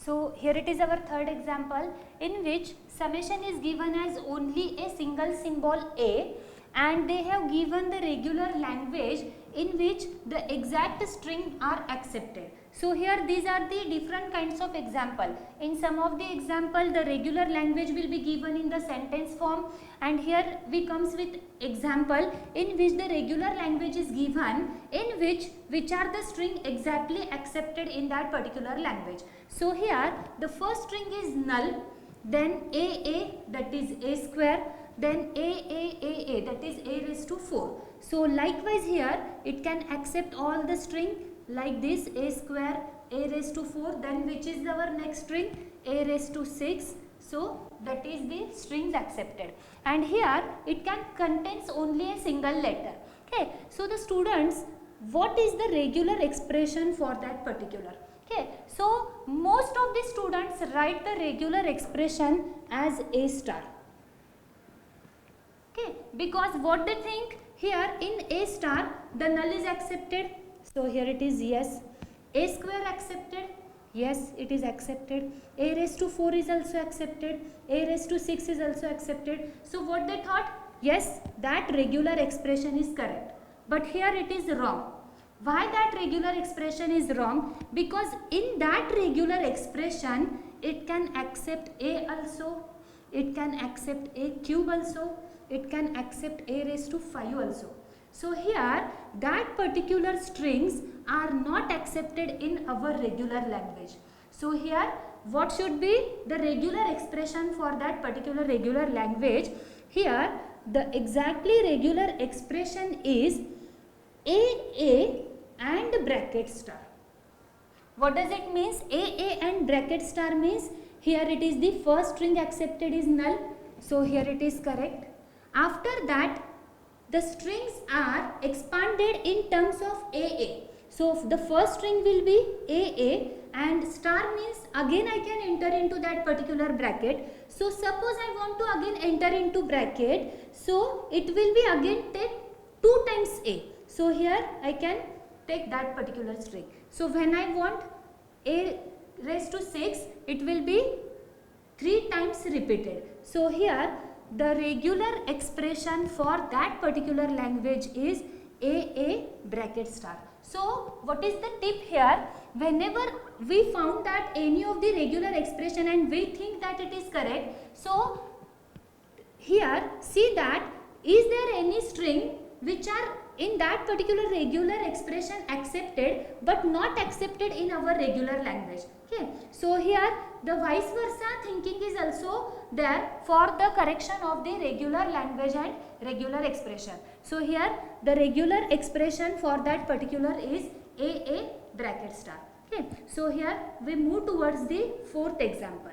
So here it is our third example in which summation is given as only a single symbol A, and they have given the regular language in which the exact string are accepted. So here these are the different kinds of example. In some of the example the regular language will be given in the sentence form, and here we comes with example in which the regular language is given in which are the string exactly accepted in that particular language. So here the first string is null, then AA, that is A square, then A that is A raised to 4. So likewise here it can accept all the string like this, A square, A raised to 4, then which is our next string, A raised to 6. So that is the strings accepted, and here it can contains only a single letter. Okay, so the students, what is the regular expression for that particular? Okay, so most of the students write the regular expression as A star. Okay, because what they think, here in A star the null is accepted, so here it is yes. A square accepted, yes it is accepted. A raised to 4 is also accepted, A raised to 6 is also accepted. So what they thought, yes that regular expression is correct, but here it is wrong. Why that regular expression is wrong? Because in that regular expression it can accept A also, it can accept A cube also, it can accept A raised to 5 also. So here that particular strings are not accepted in our regular language. So here what should be the regular expression for that particular regular language? Here the exactly regular expression is AA and bracket star. What does it means? AA and bracket star means here it is the first string accepted is null, so here it is correct. After that the strings are expanded in terms of AA. So the first string will be AA, and star means again I can enter into that particular bracket. So suppose I want to again enter into bracket, so it will be again take 2 times A. So here I can take that particular string. So when I want A raised to 6, it will be 3 times repeated. So here the regular expression for that particular language is AA bracket star. So what is the tip here? Whenever we found that any of the regular expression and we think that it is correct, so here see that is there any string which are in that particular regular expression accepted but not accepted in our regular language. Okay, so here the vice versa thinking is also there for the correction of the regular language and regular expression. So here the regular expression for that particular is AA bracket star. Okay, so here we move towards the fourth example.